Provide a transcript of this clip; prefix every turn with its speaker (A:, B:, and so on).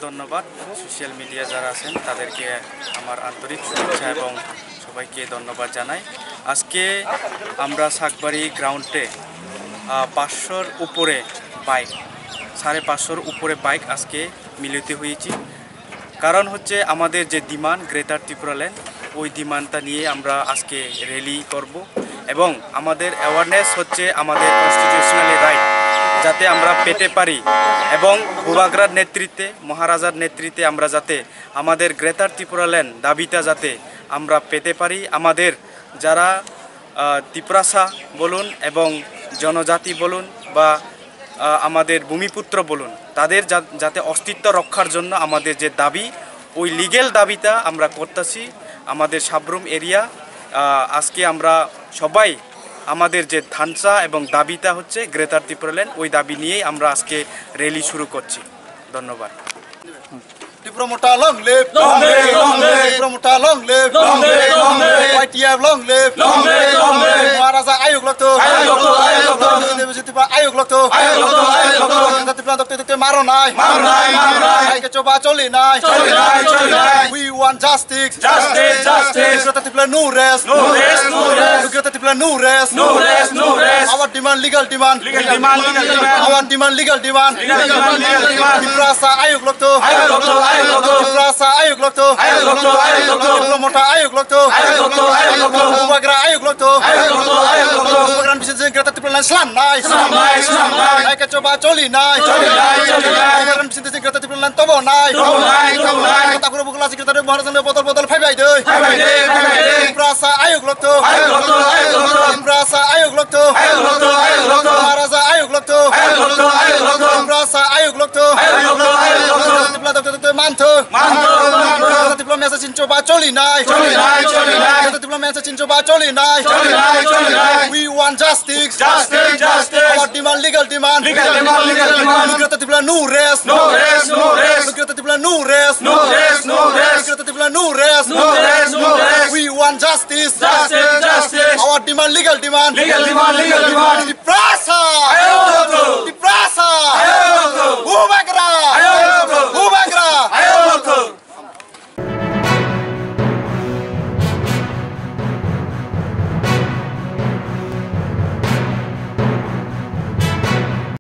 A: ধন্যবাদ। Social media যারা আছেন তাদেরকে আমার আন্তরিক শুভেচ্ছা এবং সবাইকে ধন্যবাদ জানাই। আজকে আমরা শাকবাড়ি গ্রাউন্ডে 500-র উপরে বাইক, 550-র উপরে বাইক আজকে মিলিত হয়েছি। কারণ হচ্ছে আমাদের যে ডিমান্ড গ্রেটার ত্রিপুরাল্যান্ড, ওই ডিমান্ডটা নিয়ে আমরা আজকে র্যালি করব এবং আমাদের অ্যাওয়ারনেস হচ্ছে আমাদের কনস্টিটিউশনালি রাইট যাতে আমরা পেতে পারি এবং বুবাগ্রার নেতৃত্বে, মহারাজার নেতৃত্বে আমরা যাতে আমাদের গ্রেটার ত্রিপুরাল্যান্ড দাবিটা যাতে আমরা পেতে পারি। আমাদের যারা ত্রিপুরাসা বলুন এবং জনজাতি বলুন বা আমাদের ভূমিপুত্র বলুন, তাদের যাতে অস্তিত্ব রক্ষার জন্য আমাদের যে দাবি, ওই লিগেল দাবিটা আমরা করতেছি। আমাদের সাবরুম এরিয়া আজকে আমরা সবাই আমাদের যে ধানচা এবং দাবিটা হচ্ছে গ্রেটার ত্রিপুরাল্যান্ড, ওই দাবি নিয়েই আমরা আজকে র্যালি শুরু করছি। ধন্যবাদ।
B: Promoter long live, long live, long live. Promoter long live, long live, long live. YTF long live, long live, long live. Maharaja Ayog Lokto, Ayog Lokto, Ayog Lokto. University Ayog Lokto, Ayog Lokto, Ayog Lokto. Kita tiplan dokter maro nai, maro nai, maro nai. Kita coba coli nai, coli nai, coli nai. We want justice, justice, justice. Kita tiplan no rest, no rest, no rest. Kita tiplan no rest, no rest, no rest. Our demand legal demand, legal demand, legal demand. Our demand legal demand, legal demand, legal demand. Tiprasa Ayog Lokto, Ayog Lokto, Ayog Lokto. Tiprasa Ayog Lokto, Ayog Lokto, Ayog Lokto. Promoter Ayog Lokto, Ayog Lokto, Ayog Lokto. Bubagra Ayog Lokto, Ayog Lokto, Ayog Lokto. Bubagra bisnis greta Tiplan slam nai, slam nai, slam nai. Kita coba coli nai, coli nai, coli nai. Bubagra bisnis greta Tiplan tobo nai, tobo nai, tobo nai. Kita kuro bukla sekretar Maharaja botol-botol phai bai dei, phai bai dei, phai bai dei. Tiprasa Ayog Lokto, Ayog Lokto, Ayog Lokto. Tiprasa Ayog Lokto, Ayog Lokto, Ayog Lokto. Maharaja Ayog Lokto, Ayog Lokto, Ayog Lokto. Tiprasa Ayog Lokto, Ayog Lokto, Ayog Lokto. Tiplan dokter manto, manto, manto. Tiplan mesa cincoba coli nai, coli nai, coli nai. Tiplan mesa cincoba coli nai, coli nai, coli nai. We want justice, justice, justice. Our demand legal demand, legal demand, legal demand. Kita tiplan no rest, no rest, no rest. Kita tiplan no rest, no rest, no rest. Kita tiplan no rest, no rest, no rest. We want justice, justice, justice. Our demand legal demand, legal demand, legal demand.